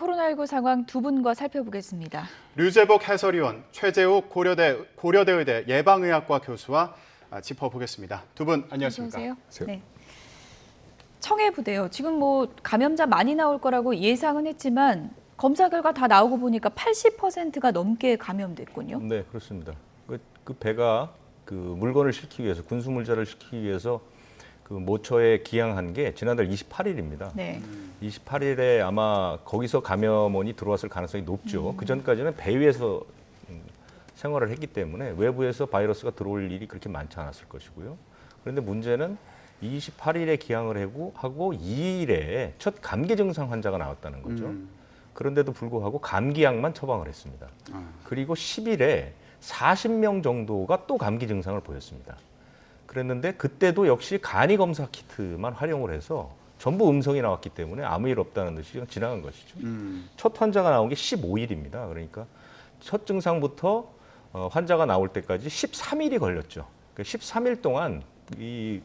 코로나19 상황 두 분과 살펴보겠습니다. 류재복 해설위원, 최재욱 고려대 의대 예방의학과 교수와 짚어보겠습니다. 두 분 안녕하십니까? 안녕하세요. 네. 청해부대요. 지금 감염자 많이 나올 거라고 예상은 했지만 검사 결과 다 나오고 보니까 80%가 넘게 감염됐군요. 네, 그렇습니다. 그 배가 그 물건을 싣기 위해서 군수물자를 싣기 위해서 그 모처에 기항한 게 지난달 28일입니다. 네. 28일에 아마 거기서 감염원이 들어왔을 가능성이 높죠. 그 전까지는 배 위에서 생활을 했기 때문에 외부에서 바이러스가 들어올 일이 그렇게 많지 않았을 것이고요. 그런데 문제는 28일에 기항을 하고 2일에 첫 감기 증상 환자가 나왔다는 거죠. 그런데도 불구하고 감기약만 처방을 했습니다. 그리고 10일에 40명 정도가 또 감기 증상을 보였습니다. 그랬는데 그때도 역시 간이 검사 키트만 활용을 해서 전부 음성이 나왔기 때문에 아무 일 없다는 듯이 그냥 지나간 것이죠. 첫 환자가 나온 게 15일입니다. 그러니까 첫 증상부터 환자가 나올 때까지 13일이 걸렸죠. 그러니까 13일 동안 이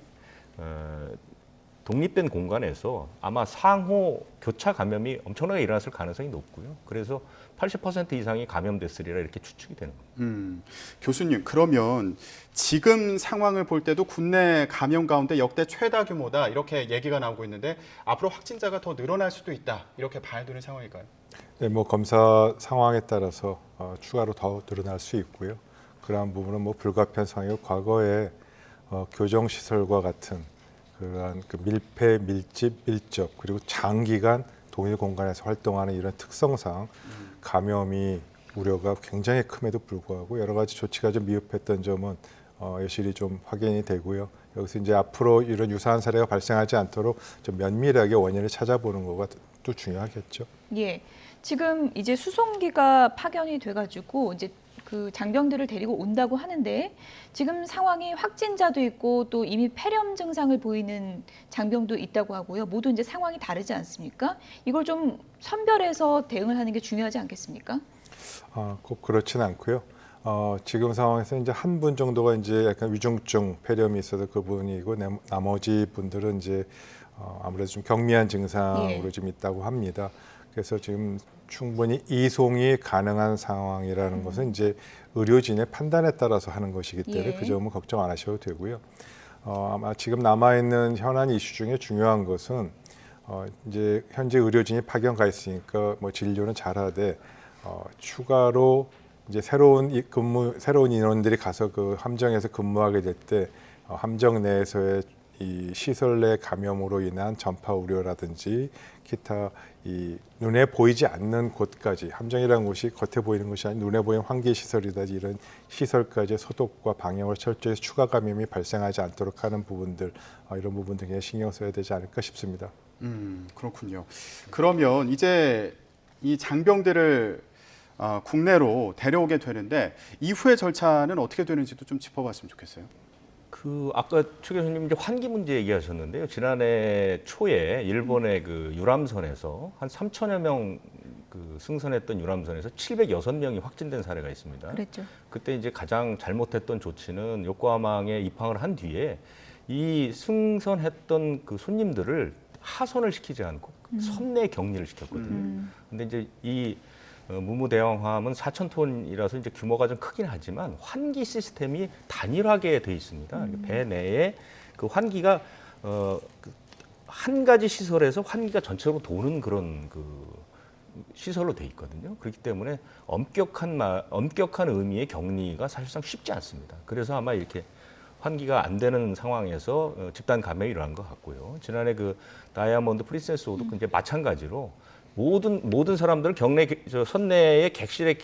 독립된 공간에서 아마 상호 교차 감염이 엄청나게 일어났을 가능성이 높고요. 그래서 80% 이상이 감염됐으리라 이렇게 추측이 되는 겁니다. 교수님, 그러면 지금 상황을 볼 때도 국내 감염 가운데 역대 최다 규모다 이렇게 얘기가 나오고 있는데 앞으로 확진자가 더 늘어날 수도 있다 이렇게 봐야 되는 상황일까요? 네, 검사 상황에 따라서 추가로 더 늘어날 수 있고요. 그러한 부분은 불가피한 상황이고 과거에 교정시설과 같은 그러한 밀폐, 밀집, 밀접 그리고 장기간 동일 공간에서 활동하는 이런 특성상 감염이 우려가 굉장히 큼에도 불구하고 여러 가지 조치가 좀 미흡했던 점은 여실히 좀 확인이 되고요. 여기서 이제 앞으로 이런 유사한 사례가 발생하지 않도록 좀 면밀하게 원인을 찾아보는 거가 또 중요하겠죠. 예, 지금 이제 수송기가 파견이 돼가지고 이제 그 장병들을 데리고 온다고 하는데 지금 상황이 확진자도 있고 또 이미 폐렴 증상을 보이는 장병도 있다고 하고요. 모두 이제 상황이 다르지 않습니까? 이걸 좀 선별해서 대응을 하는 게 중요하지 않겠습니까? 꼭 그렇진 않고요. 지금 상황에서 이제 한 분 정도가 이제 약간 위중증 폐렴이 있어서 그분이고 나머지 분들은 이제 아무래도 좀 경미한 증상으로 좀 있다고 합니다. 그래서 지금 충분히 이송이 가능한 상황이라는 것은 이제 의료진의 판단에 따라서 하는 것이기 때문에 그 점은 걱정 안 하셔도 되고요. 아마 지금 남아있는 현안 이슈 중에 중요한 것은 이제 현재 의료진이 파견 가 있으니까 진료는 잘하되 추가로 이제 새로운 인원들이 가서 그 함정에서 근무하게 될 때 함정 내에서의 이 시설 내 감염으로 인한 전파 우려라든지 기타 이 눈에 보이지 않는 곳까지 함정이라는 곳이 겉에 보이는 것이 아닌 눈에 보이는 환기 시설이라든지 이런 시설까지 소독과 방역을 철저히 해서 추가 감염이 발생하지 않도록 하는 부분들 이런 부분들 굉장히 신경 써야 되지 않을까 싶습니다. 그렇군요. 그러면 이제 이 장병들을 국내로 데려오게 되는데 이후의 절차는 어떻게 되는지도 좀 짚어봤으면 좋겠어요. 아까 최 교수님 이제 환기 문제 얘기하셨는데요. 지난해 초에 일본의 그 유람선에서 한 3천여 명 그 승선했던 유람선에서 706명이 확진된 사례가 있습니다. 그랬죠. 그때 이제 가장 잘못했던 조치는 요코하마항에 입항을 한 뒤에 이 승선했던 그 손님들을 하선을 시키지 않고 선내 격리를 시켰거든요. 근데 이제 이 무무대왕함은 4,000톤이라서 이제 규모가 좀 크긴 하지만 환기 시스템이 단일화게 돼 있습니다. 배 내에 그 환기가 한 가지 시설에서 환기가 전체로 도는 그런 그 시설로 돼 있거든요. 그렇기 때문에 엄격한 의미의 격리가 사실상 쉽지 않습니다. 그래서 아마 이렇게 환기가 안 되는 상황에서 집단 감염이 일어난 것 같고요. 지난해 그 다이아몬드 프린세스호도 이제 마찬가지로 모든 사람들을 선내의 객실에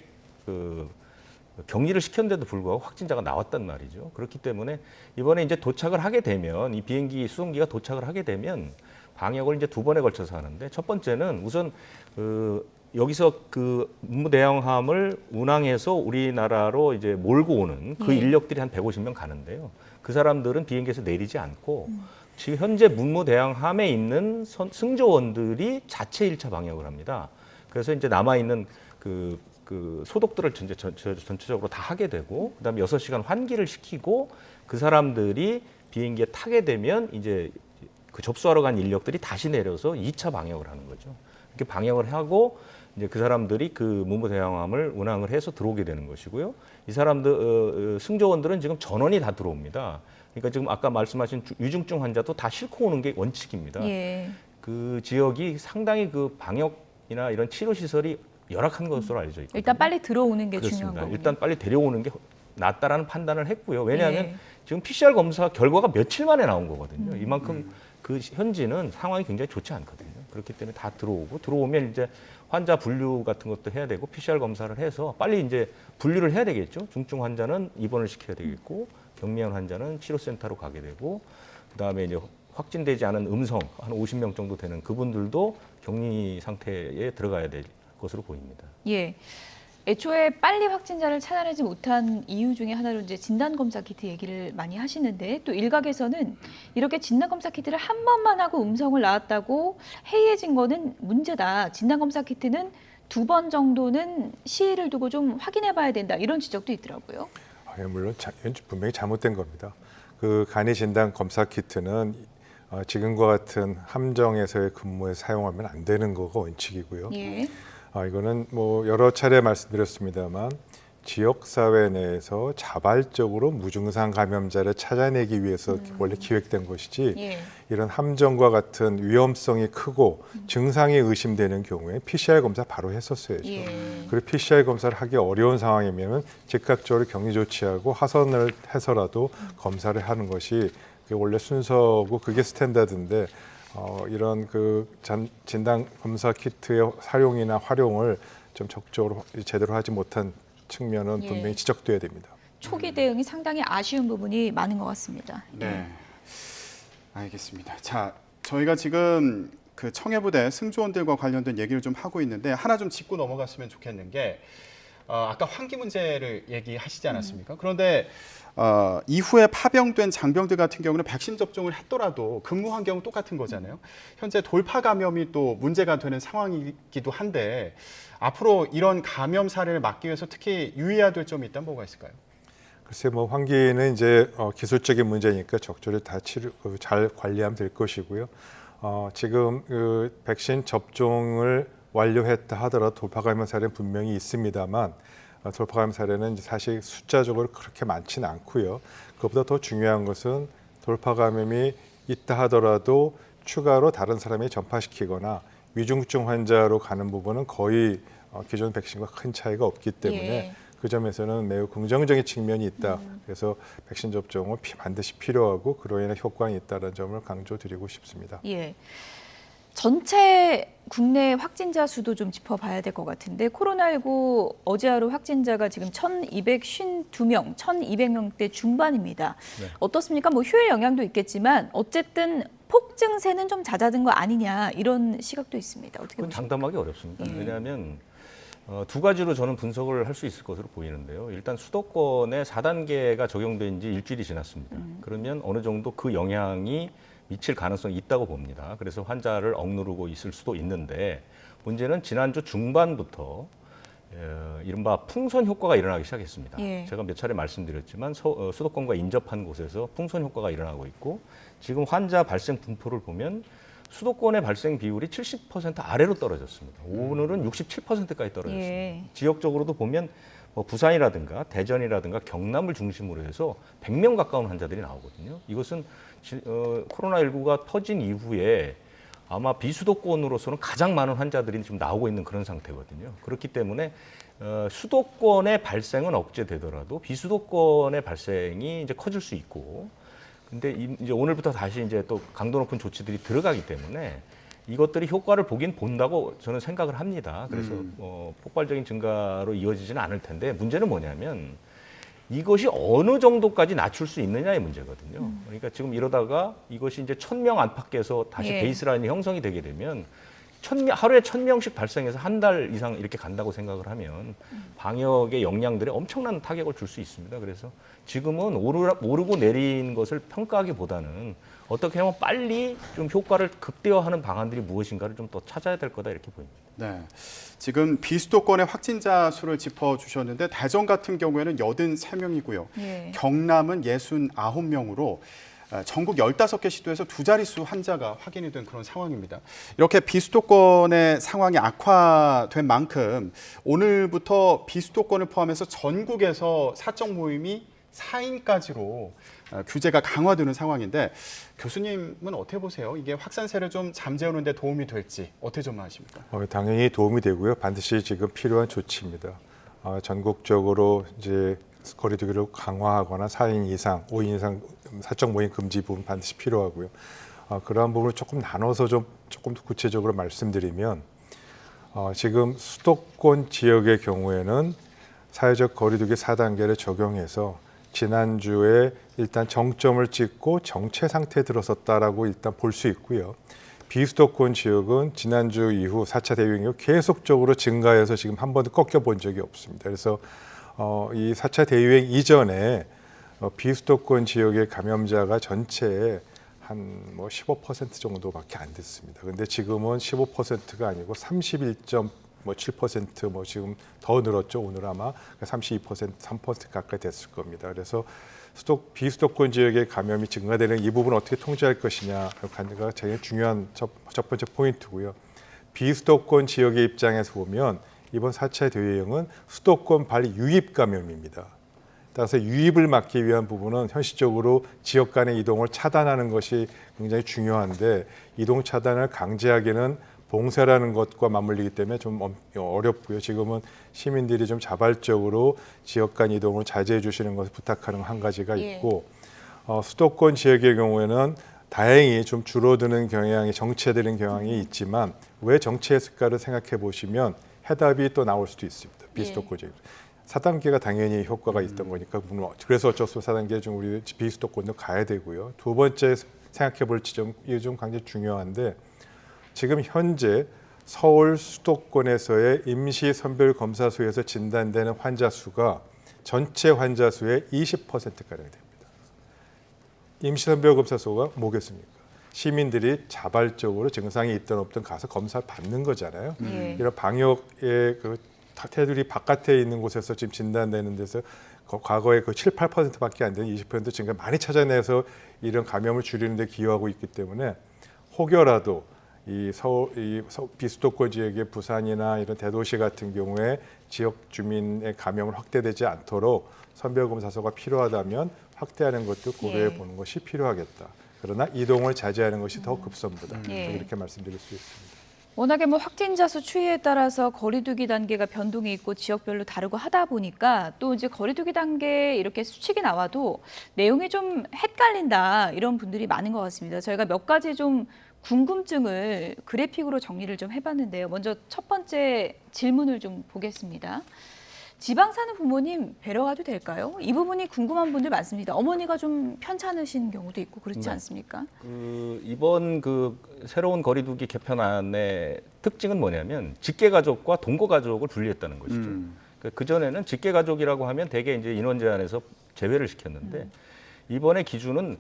격리를 시켰는데도 불구하고 확진자가 나왔단 말이죠. 그렇기 때문에 이번에 이제 도착을 하게 되면 이 비행기 수송기가 도착을 하게 되면 방역을 이제 두 번에 걸쳐서 하는데 첫 번째는 우선 여기서 그 무대왕함을 운항해서 우리나라로 이제 몰고 오는 그 인력들이 한 150명 가는데요. 그 사람들은 비행기에서 내리지 않고 지금 현재 문무대왕함에 있는 승조원들이 자체 1차 방역을 합니다. 그래서 이제 남아있는 그 소독들을 전체적으로 다 하게 되고, 그다음에 6시간 환기를 시키고, 그 사람들이 비행기에 타게 되면 이제 그 접수하러 간 인력들이 다시 내려서 2차 방역을 하는 거죠. 이렇게 방역을 하고 이제 그 사람들이 그 문무대항암을 운항을 해서 들어오게 되는 것이고요. 이 사람들 승조원들은 지금 전원이 다 들어옵니다. 그러니까 지금 아까 말씀하신 위중증 환자도 다 싣고 오는 게 원칙입니다. 예. 그 지역이 상당히 그 방역이나 이런 치료 시설이 열악한 것으로 알려져 있거든요. 일단 빨리 들어오는 게 그렇습니다. 중요한 거군요. 일단 빨리 데려오는 게 낫다라는 판단을 했고요. 왜냐하면 예. 지금 PCR 검사 결과가 며칠 만에 나온 거거든요. 이만큼 그 현지는 상황이 굉장히 좋지 않거든요. 그렇기 때문에 다 들어오면 이제 환자 분류 같은 것도 해야 되고 PCR 검사를 해서 빨리 이제 분류를 해야 되겠죠. 중증 환자는 입원을 시켜야 되겠고 경미한 환자는 치료센터로 가게 되고 그다음에 이제 확진되지 않은 음성 한 50명 정도 되는 그분들도 격리 상태에 들어가야 될 것으로 보입니다. 예. 애초에 빨리 확진자를 찾아내지 못한 이유 중에 하나로 이제 진단검사 키트 얘기를 많이 하시는데 또 일각에서는 이렇게 진단검사 키트를 한 번만 하고 음성을 나왔다고 해이해진 거는 문제다. 진단검사 키트는 2번 정도는 시일을 두고 좀 확인해 봐야 된다. 이런 지적도 있더라고요. 예, 물론 분명히 잘못된 겁니다. 그 간이 진단 검사 키트는 지금과 같은 함정에서의 근무에 사용하면 안 되는 거가 원칙이고요. 예. 이거는 뭐 여러 차례 말씀드렸습니다만 지역 사회 내에서 자발적으로 무증상 감염자를 찾아내기 위해서 원래 기획된 것이지 예. 이런 함정과 같은 위험성이 크고 증상이 의심되는 경우에 PCR 검사 바로 했었어야죠. 예. 그리고 PCR 검사를 하기 어려운 상황이면 즉각적으로 격리 조치하고 하선을 해서라도 검사를 하는 것이 원래 순서고 그게 스탠다드인데 이런 그 진단 검사 키트의 사용이나 활용을 좀 적극적으로 제대로 하지 못한 측면은 예. 분명히 지적돼야 됩니다. 초기 대응이 상당히 아쉬운 부분이 많은 것 같습니다. 네, 알겠습니다. 자, 저희가 지금 그 청해부대 승조원들과 관련된 얘기를 좀 하고 있는데 하나 좀 짚고 넘어갔으면 좋겠는 게 아까 환기 문제를 얘기하시지 않았습니까? 그런데 이후에 파병된 장병들 같은 경우는 백신 접종을 했더라도 근무 환경은 똑같은 거잖아요. 현재 돌파 감염이 또 문제가 되는 상황이기도 한데 앞으로 이런 감염 사례를 막기 위해서 특히 유의해야 될 점이 있다면 뭐가 있을까요? 글쎄 뭐 환기는 이제 기술적인 문제니까 적절히 다 잘 관리하면 될 것이고요. 지금 그 백신 접종을 완료했다 하더라도 돌파 감염 사례는 분명히 있습니다만 돌파 감염 사례는 사실 숫자적으로 그렇게 많지는 않고요. 그것보다 더 중요한 것은 돌파 감염이 있다 하더라도 추가로 다른 사람이 전파시키거나 위중증 환자로 가는 부분은 거의 기존 백신과 큰 차이가 없기 때문에 예. 그 점에서는 매우 긍정적인 측면이 있다. 그래서 백신 접종은 반드시 필요하고 그로 인해 효과가 있다는 점을 강조드리고 싶습니다. 예. 전체 국내 확진자 수도 좀 짚어봐야 될 것 같은데 코로나19 어제 하루 확진자가 지금 1,252명, 1,200명대 중반입니다. 네. 어떻습니까? 뭐 휴일 영향도 있겠지만 어쨌든 폭증세는 좀 잦아든 거 아니냐 이런 시각도 있습니다. 어떻게 그건 보십니까? 장담하기 어렵습니다. 예. 왜냐하면 두 가지로 저는 분석을 할 수 있을 것으로 보이는데요. 일단 수도권에 4단계가 적용된 지 일주일이 지났습니다. 그러면 어느 정도 그 영향이 미칠 가능성이 있다고 봅니다. 그래서 환자를 억누르고 있을 수도 있는데 문제는 지난주 중반부터 이른바 풍선 효과가 일어나기 시작했습니다. 예. 제가 몇 차례 말씀드렸지만 수도권과 인접한 곳에서 풍선 효과가 일어나고 있고 지금 환자 발생 분포를 보면 수도권의 발생 비율이 70% 아래로 떨어졌습니다. 오늘은 67%까지 떨어졌습니다. 예. 지역적으로도 보면 뭐 부산이라든가 대전이라든가 경남을 중심으로 해서 100명 가까운 환자들이 나오거든요. 이것은 코로나19가 터진 이후에 아마 비수도권으로서는 가장 많은 환자들이 지금 나오고 있는 그런 상태거든요. 그렇기 때문에 수도권의 발생은 억제되더라도 비수도권의 발생이 이제 커질 수 있고, 근데 이제 오늘부터 다시 이제 또 강도 높은 조치들이 들어가기 때문에 이것들이 효과를 보긴 본다고 저는 생각을 합니다. 그래서 폭발적인 증가로 이어지지는 않을 텐데 문제는 뭐냐면 이것이 어느 정도까지 낮출 수 있느냐의 문제거든요. 그러니까 지금 이러다가 이것이 이제 1,000명 안팎에서 다시 예. 베이스라인이 형성이 되게 되면 하루에 1,000명씩 발생해서 한 달 이상 이렇게 간다고 생각을 하면 방역의 역량들에 엄청난 타격을 줄 수 있습니다. 그래서 지금은 오르고 내린 것을 평가하기보다는 어떻게 하면 빨리 좀 효과를 극대화하는 방안들이 무엇인가를 좀 더 찾아야 될 거다 이렇게 보입니다. 네, 지금 비수도권의 확진자 수를 짚어주셨는데 대전 같은 경우에는 83명이고요. 예. 경남은 69명으로 전국 15개 시도에서 두 자릿수 환자가 확인이 된 그런 상황입니다. 이렇게 비수도권의 상황이 악화된 만큼 오늘부터 비수도권을 포함해서 전국에서 사적 모임이 4인까지로 규제가 강화되는 상황인데 교수님은 어떻게 보세요? 이게 확산세를 좀 잠재우는 데 도움이 될지 어떻게 전망하십니까? 당연히 도움이 되고요. 반드시 지금 필요한 조치입니다. 전국적으로 이제 거리두기를 강화하거나 4인 이상, 5인 이상 사적 모임 금지 부분 반드시 필요하고요. 그러한 부분을 조금 나눠서 조금 더 구체적으로 말씀드리면 지금 수도권 지역의 경우에는 사회적 거리두기 4단계를 적용해서 지난주에 일단 정점을 찍고 정체 상태에 들어섰다라고 일단 볼 수 있고요. 비수도권 지역은 지난주 이후 4차 대유행이 계속적으로 증가해서 지금 한 번도 꺾여본 적이 없습니다. 그래서 이 4차 대유행 이전에 비수도권 지역의 감염자가 전체의 한 15% 정도밖에 안 됐습니다. 그런데 지금은 15%가 아니고 31.7% 지금 더 늘었죠. 오늘 아마 32%, 3% 가까이 됐을 겁니다. 그래서 비수도권 지역의 감염이 증가되는 이 부분을 어떻게 통제할 것이냐가 제일 중요한 첫 번째 포인트고요. 비수도권 지역의 입장에서 보면 이번 4차 대유행은 수도권 발리 유입 감염입니다. 따라서 유입을 막기 위한 부분은 현실적으로 지역 간의 이동을 차단하는 것이 굉장히 중요한데 이동 차단을 강제하기는 봉쇄라는 것과 맞물리기 때문에 좀 어렵고요. 지금은 시민들이 좀 자발적으로 지역 간 이동을 자제해 주시는 것을 부탁하는 한 가지가 있고 수도권 지역의 경우에는 다행히 좀 줄어드는 경향이 정체되는 경향이 있지만 왜 정체했을까를 생각해 보시면 해답이 또 나올 수도 있습니다. 비수도권 지역. 4단계가 당연히 효과가 있던 거니까 그래서 어쩔 수 없이 4단계 좀 우리 비수도권도 가야 되고요. 두 번째 생각해 볼 지점 이게 좀 굉장히 중요한데 지금 현재 서울 수도권에서의 임시 선별검사소에서 진단되는 환자 수가 전체 환자 수의 20%가량 됩니다. 임시 선별검사소가 뭐겠습니까? 시민들이 자발적으로 증상이 있든 없든 가서 검사를 받는 거잖아요. 이런 방역의 그 테두리 바깥에 있는 곳에서 지금 진단되는 데서 과거에 그 7, 8%밖에 안 되는 20% 증가 많이 찾아내서 이런 감염을 줄이는 데 기여하고 있기 때문에 혹여라도 이 비수도권 지역의 부산이나 이런 대도시 같은 경우에 지역 주민의 감염을 확대되지 않도록 선별검사소가 필요하다면 확대하는 것도 고려해 보는 것이 필요하겠다. 그러나 이동을 자제하는 것이 더 급선무다. 이렇게 말씀드릴 수 있습니다. 워낙에 확진자 수 추이에 따라서 거리두기 단계가 변동이 있고 지역별로 다르고 하다 보니까 또 이제 거리두기 단계 이렇게 수칙이 나와도 내용이 좀 헷갈린다 이런 분들이 많은 것 같습니다. 저희가 몇 가지 좀 궁금증을 그래픽으로 정리를 좀 해봤는데요. 먼저 첫 번째 질문을 좀 보겠습니다. 지방 사는 부모님 뵈러 가도 될까요? 이 부분이 궁금한 분들 많습니다. 어머니가 좀 편찮으신 경우도 있고 그렇지 않습니까? 이번 새로운 거리두기 개편안의 특징은 뭐냐면 직계가족과 동거가족을 분리했다는 것이죠. 그전에는 직계가족이라고 하면 대개 이제 인원 제한에서 제외를 시켰는데 이번에 기준은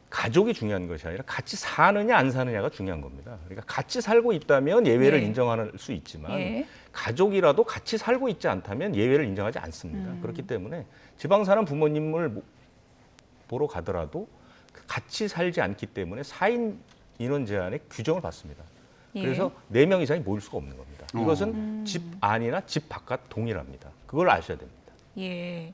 가족이 중요한 것이 아니라 같이 사느냐 안 사느냐가 중요한 겁니다. 그러니까 같이 살고 있다면 예외를 인정할 수 있지만 가족이라도 같이 살고 있지 않다면 예외를 인정하지 않습니다. 그렇기 때문에 지방 사는 부모님을 보러 가더라도 같이 살지 않기 때문에 4인 인원 제한의 규정을 받습니다. 그래서 4명 이상이 모일 수가 없는 겁니다. 이것은 집 안이나 집 바깥 동일합니다. 그걸 아셔야 됩니다. 예.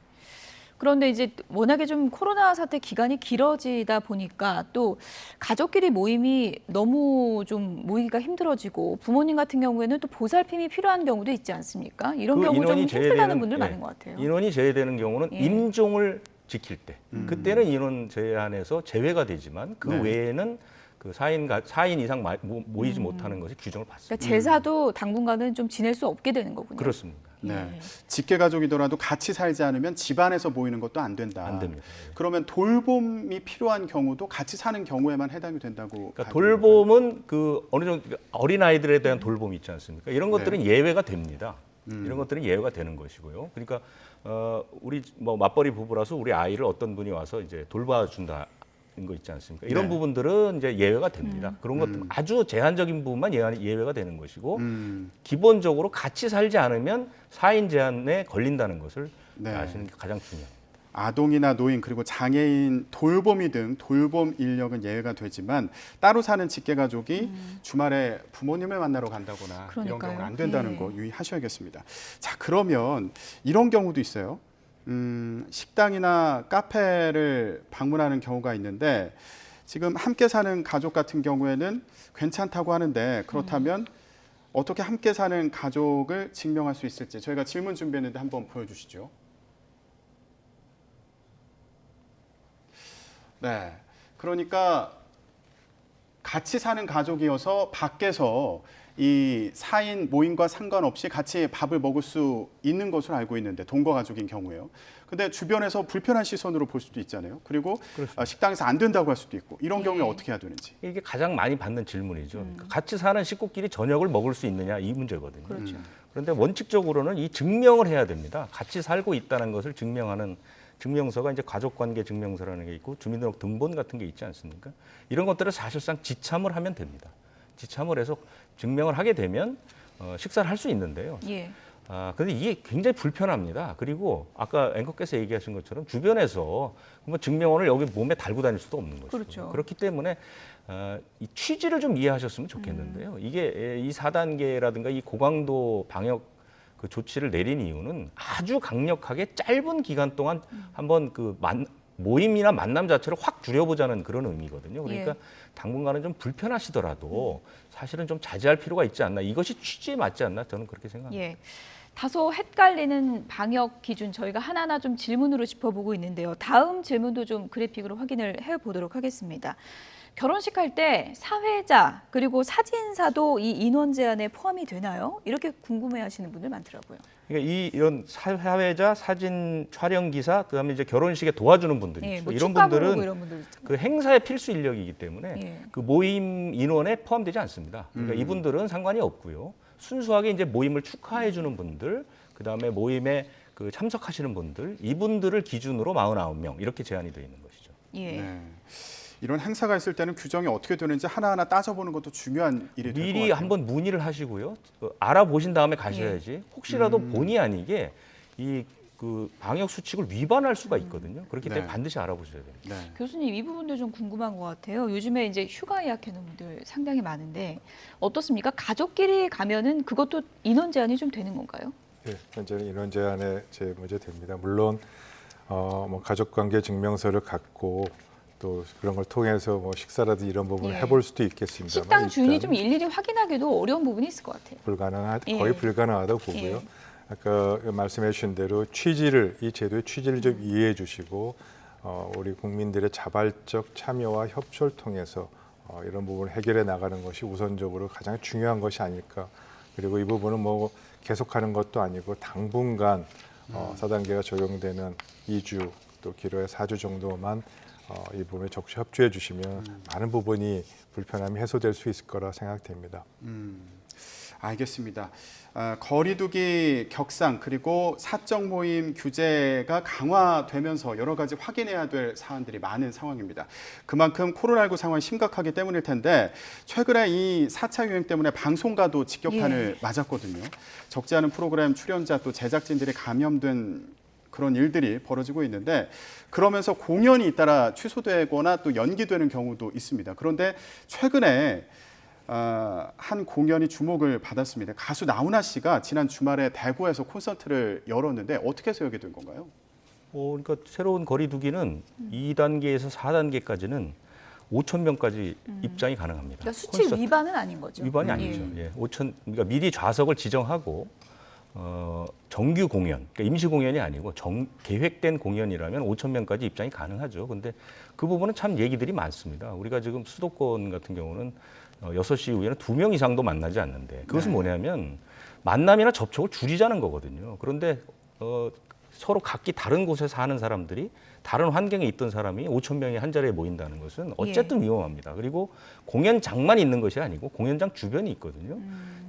그런데 이제 워낙에 좀 코로나 사태 기간이 길어지다 보니까 또 가족끼리 모임이 너무 좀 모이기가 힘들어지고 부모님 같은 경우에는 또 보살핌이 필요한 경우도 있지 않습니까? 이런 경우 좀 힘들다는 분들 많은 것 같아요. 인원이 제외되는 경우는 임종을 지킬 때 그때는 인원 제한에서 제외가 되지만 그 외에는 그 4인 이상 모이지 못하는 것이 규정을 받습니다. 그러니까 제사도 당분간은 좀 지낼 수 없게 되는 거군요. 그렇습니다. 네. 직계가족이더라도 같이 살지 않으면 집안에서 모이는 것도 안 된다. 안 됩니다. 그러면 돌봄이 필요한 경우도 같이 사는 경우에만 해당이 된다고. 그러니까 돌봄은 어느 정도 어린 아이들에 대한 돌봄이 있지 않습니까? 이런 것들은 예외가 됩니다. 이런 것들은 예외가 되는 것이고요. 그러니까 우리 맞벌이 부부라서 우리 아이를 어떤 분이 와서 이제 돌봐준다. 거 있지 않습니까? 이런 부분들은 이제 예외가 됩니다. 그런 것들 아주 제한적인 부분만 예외가 되는 것이고 기본적으로 같이 살지 않으면 4인 제한에 걸린다는 것을 아시는 게 가장 중요합니다. 아동이나 노인 그리고 장애인 돌봄이 등 돌봄 인력은 예외가 되지만 따로 사는 직계가족이 주말에 부모님을 만나러 간다거나 이런 그러니까요. 경우는 안 된다는 예. 거 유의하셔야겠습니다. 자, 그러면 이런 경우도 있어요. 식당이나 카페를 방문하는 경우가 있는데 지금 함께 사는 가족 같은 경우에는 괜찮다고 하는데 그렇다면 어떻게 함께 사는 가족을 증명할 수 있을지 저희가 질문 준비했는데 한번 보여주시죠. 네, 그러니까 같이 사는 가족이어서 밖에서 이 4인 모임과 상관없이 같이 밥을 먹을 수 있는 것으로 알고 있는데 동거 가족인 경우에요. 근데 주변에서 불편한 시선으로 볼 수도 있잖아요. 그리고 식당에서 안 된다고 할 수도 있고 이런 경우에 예. 어떻게 해야 되는지. 이게 가장 많이 받는 질문이죠. 그러니까 같이 사는 식구끼리 저녁을 먹을 수 있느냐 이 문제거든요. 그렇죠. 그런데 원칙적으로는 이 증명을 해야 됩니다. 같이 살고 있다는 것을 증명하는 증명서가 이제 가족관계 증명서라는 게 있고 주민등록 등본 같은 게 있지 않습니까? 이런 것들을 사실상 지참을 하면 됩니다. 지참을 해서 증명을 하게 되면 식사를 할 수 있는데요. 예. 근데 이게 굉장히 불편합니다. 그리고 아까 앵커께서 얘기하신 것처럼 주변에서 뭐 증명원을 여기 몸에 달고 다닐 수도 없는 거죠. 그렇죠. 그렇기 때문에 이 취지를 좀 이해하셨으면 좋겠는데요. 이게 이 4단계라든가 이 고강도 방역 그 조치를 내린 이유는 아주 강력하게 짧은 기간 동안 한번 그 모임이나 만남 자체를 확 줄여보자는 그런 의미거든요. 그러니까 예. 당분간은 좀 불편하시더라도 사실은 좀 자제할 필요가 있지 않나. 이것이 취지에 맞지 않나 저는 그렇게 생각합니다. 예. 다소 헷갈리는 방역 기준 저희가 하나하나 좀 질문으로 짚어보고 있는데요. 다음 질문도 좀 그래픽으로 확인을 해보도록 하겠습니다. 결혼식 할 때 사회자 그리고 사진사도 이 인원 제한에 포함이 되나요? 이렇게 궁금해하시는 분들 많더라고요. 그러니까 이런 사회자, 사진 촬영 기사, 그다음에 이제 결혼식에 도와주는 분들이 예, 있죠. 뭐 이런 축가 부르고 분들은 이런 분들 있잖아요. 그 행사의 필수 인력이기 때문에 예. 그 모임 인원에 포함되지 않습니다. 그러니까 이분들은 상관이 없고요. 순수하게 이제 모임을 축하해 주는 분들, 그다음에 모임에 그 참석하시는 분들, 이분들을 기준으로 49명 이렇게 제한이 되어 있는 것이죠. 예. 네. 이런 행사가 있을 때는 규정이 어떻게 되는지 하나하나 따져보는 것도 중요한 일이 될 것 같아요. 미리 한번 문의를 하시고요. 알아보신 다음에 가셔야지. 혹시라도 본의 아니게 이 그 방역 수칙을 위반할 수가 있거든요. 그렇기 때문에 네. 반드시 알아보셔야 됩니다. 네. 교수님 이 부분도 좀 궁금한 것 같아요. 요즘에 이제 휴가 예약하는 분들 상당히 많은데 어떻습니까? 가족끼리 가면은 그것도 인원 제한이 좀 되는 건가요? 예, 현재는 인원 제한에 문제 됩니다. 물론 뭐 가족관계 증명서를 갖고 또 그런 걸 통해서 뭐 식사라든지 이런 부분을 예. 해볼 수도 있겠습니다만 식당 주인이 일단 좀 일일이 확인하기도 어려운 부분이 있을 것 같아요. 거의 예. 불가능하다고 보고요. 예. 아까 말씀해 주신 대로 이 제도의 취지를 좀 이해해 주시고 우리 국민들의 자발적 참여와 협조를 통해서 이런 부분을 해결해 나가는 것이 우선적으로 가장 중요한 것이 아닐까. 그리고 이 부분은 뭐 계속하는 것도 아니고 당분간 4단계가 적용되는 2주 또 길어야 4주 정도만 이 부분에 적극 협조해 주시면 많은 부분이 불편함이 해소될 수 있을 거라 생각됩니다. 알겠습니다. 거리두기 격상 그리고 사적 모임 규제가 강화되면서 여러 가지 확인해야 될 사안들이 많은 상황입니다. 그만큼 코로나19 상황이 심각하기 때문일 텐데 최근에 이 4차 유행 때문에 방송가도 직격탄을 맞았거든요. 적지 않은 프로그램 출연자 또 제작진들이 감염된 그런 일들이 벌어지고 있는데 그러면서 공연이 잇따라 취소되거나 또 연기되는 경우도 있습니다. 그런데 최근에 한 공연이 주목을 받았습니다. 가수 나훈아 씨가 지난 주말에 대구에서 콘서트를 열었는데 어떻게 해서 여기 된 건가요? 그러니까 새로운 거리두기는 2단계에서 4단계까지는 5천 명까지 입장이 가능합니다. 그러니까 수칙 위반은 아닌 거죠. 위반이 예. 아니죠. 예. 그러니까 미리 좌석을 지정하고 정규 공연, 그러니까 임시 공연이 아니고 계획된 공연이라면 5천 명까지 입장이 가능하죠. 근데 그 부분은 참 얘기들이 많습니다. 우리가 지금 수도권 같은 경우는 6시 이후에는 2명 이상도 만나지 않는데 그것은 뭐냐면 만남이나 접촉을 줄이자는 거거든요. 그런데 서로 각기 다른 곳에 사는 사람들이 다른 환경에 있던 사람이 5천 명이 한 자리에 모인다는 것은 어쨌든 위험합니다. 그리고 공연장만 있는 것이 아니고 공연장 주변이 있거든요.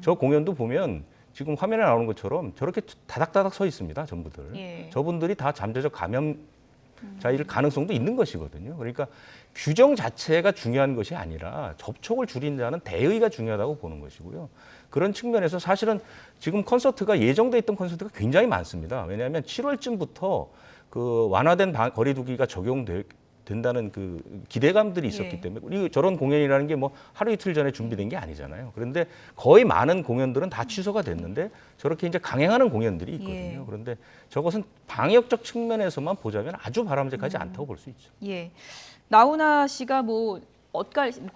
저 공연도 보면 지금 화면에 나오는 것처럼 저렇게 다닥다닥 서 있습니다. 전부들. 예. 저분들이 다 잠재적 감염자일 가능성도 있는 것이거든요. 그러니까 규정 자체가 중요한 것이 아니라 접촉을 줄인다는 대의가 중요하다고 보는 것이고요. 그런 측면에서 사실은 지금 콘서트가 예정돼 있던 콘서트가 굉장히 많습니다. 왜냐하면 7월쯤부터 그 완화된 거리두기가 된다는 그 기대감들이 있었기 예. 때문에 우리 저런 공연이라는 게 뭐 하루 이틀 전에 준비된 게 아니잖아요. 그런데 거의 많은 공연들은 다 취소가 됐는데 저렇게 이제 강행하는 공연들이 있거든요. 예. 그런데 저것은 방역적 측면에서만 보자면 아주 바람직하지 않다고 볼 수 있죠. 예. 나훈아 씨가 뭐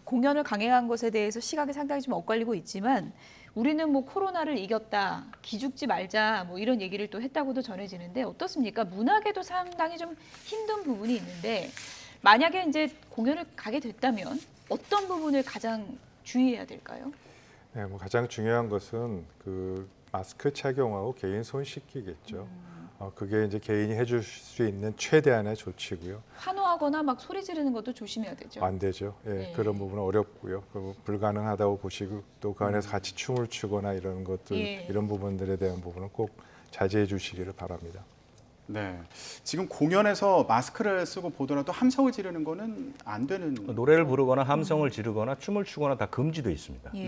공연을 강행한 것에 대해서 시각이 상당히 좀 엇갈리고 있지만 우리는 뭐 코로나를 이겼다, 기죽지 말자 뭐 이런 얘기를 또 했다고도 전해지는데 어떻습니까? 문학에도 상당히 좀 힘든 부분이 있는데 만약에 이제 공연을 가게 됐다면 어떤 부분을 가장 주의해야 될까요? 네, 뭐 가장 중요한 것은 그 마스크 착용하고 개인 손 씻기겠죠. 그게 이제 개인이 해줄 수 있는 최대한의 조치고요. 환호하거나 막 소리 지르는 것도 조심해야 되죠. 안 되죠. 예, 네. 그런 부분은 어렵고요. 불가능하다고 보시고 또 그 안에서 같이 춤을 추거나 이런 것들 예. 이런 부분들에 대한 부분은 꼭 자제해 주시기를 바랍니다. 네. 지금 공연에서 마스크를 쓰고 보더라도 함성을 지르는 거는 안 되는 노래를 부르거나 함성을 지르거나 춤을 추거나 다 금지되어 있습니다. 예.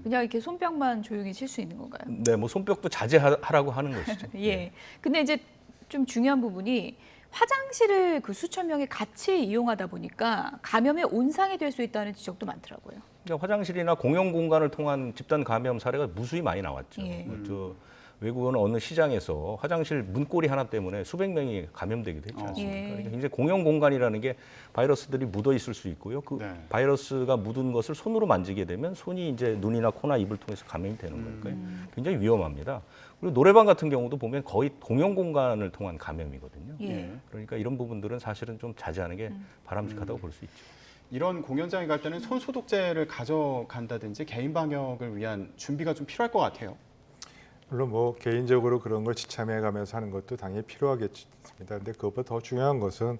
그냥 이렇게 손뼉만 조용히 칠 수 있는 건가요? 네, 뭐 손뼉도 자제하라고 하는 것이죠. 예. 근데 이제 좀 중요한 부분이 화장실을 그 수천 명이 같이 이용하다 보니까 감염의 온상이 될 수 있다는 지적도 많더라고요. 그러니까 화장실이나 공용 공간을 통한 집단 감염 사례가 무수히 많이 나왔죠. 예. 저 외국은 어느 시장에서 화장실 문고리 하나 때문에 수백 명이 감염되기도 했지 않습니까? 예. 그러니까 굉장히 공용 공간이라는 게 바이러스들이 묻어 있을 수 있고요. 그 네. 바이러스가 묻은 것을 손으로 만지게 되면 손이 이제 눈이나 코나 입을 통해서 감염이 되는 거니까요. 굉장히 위험합니다. 그리고 노래방 같은 경우도 보면 거의 공용 공간을 통한 감염이거든요. 예. 그러니까 이런 부분들은 사실은 좀 자제하는 게 바람직하다고 볼 수 있죠. 이런 공연장에 갈 때는 손 소독제를 가져간다든지 개인 방역을 위한 준비가 좀 필요할 것 같아요. 물론 뭐 개인적으로 그런 걸 지참해 가면서 하는 것도 당연히 필요하겠습니다. 근데 그것보다 더 중요한 것은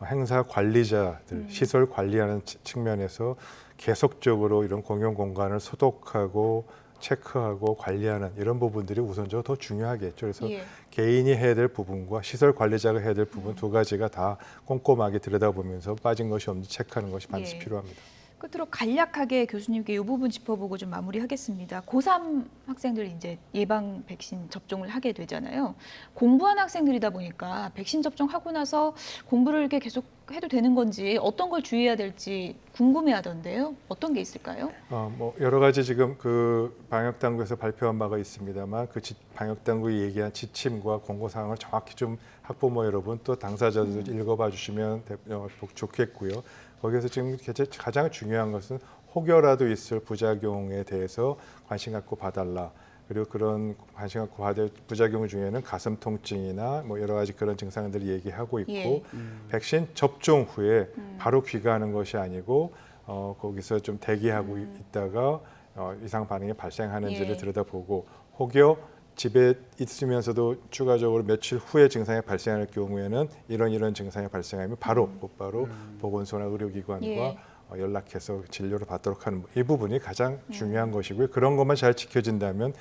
행사 관리자들, 시설 관리하는 측면에서 계속적으로 이런 공용 공간을 소독하고 체크하고 관리하는 이런 부분들이 우선적으로 더 중요하겠죠. 그래서 예. 개인이 해야 될 부분과 시설 관리자가 해야 될 부분 두 가지가 다 꼼꼼하게 들여다보면서 빠진 것이 없는지 체크하는 것이 반드시 예. 필요합니다. 끝으로 간략하게 교수님께 이 부분 짚어보고 좀 마무리하겠습니다. 고3 학생들 이제 예방 백신 접종을 하게 되잖아요. 공부한 학생들이다 보니까 백신 접종하고 나서 공부를 이렇게 계속 해도 되는 건지 어떤 걸 주의해야 될지 궁금해하던데요. 어떤 게 있을까요? 뭐 여러 가지 지금 그 방역 당국에서 발표한 바가 있습니다만 그 방역 당국이 얘기한 지침과 공고 사항을 정확히 좀 학부모 여러분 또 당사자들 읽어봐 주시면 좋겠고요. 거기에서 지금 가장 중요한 것은 혹여라도 있을 부작용에 대해서 관심 갖고 봐달라. 그리고 그런 관심 갖고 받을 부작용 중에는 가슴 통증이나 뭐 여러 가지 그런 증상들이 얘기하고 있고 예. 백신 접종 후에 바로 귀가하는 것이 아니고 거기서 좀 대기하고 있다가 이상 반응이 발생하는지를 예. 들여다보고 혹여 집에 있으면서도 추가적으로 며칠 후에 증상이 발생할 경우에는 이런 증상이 발생하면 바로 곧바로 보건소나 의료기관과 예. 연락해서 진료를 받도록 하는 이 부분이 가장 중요한 것이고요. 그런 것만 잘 지켜진다면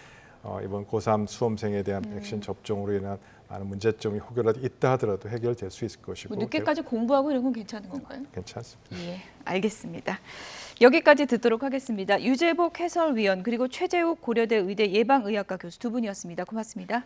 이번 고3 수험생에 대한 백신 접종으로 인한 많은 문제점이 혹여라도 있다 하더라도 해결될 수 있을 것이고 뭐 늦게까지 공부하고 이런 건 괜찮은 건가요? 괜찮습니다. 예, 알겠습니다. 여기까지 듣도록 하겠습니다. 유재복 해설위원 그리고 최재욱 고려대 의대 예방의학과 교수 두 분이었습니다. 고맙습니다.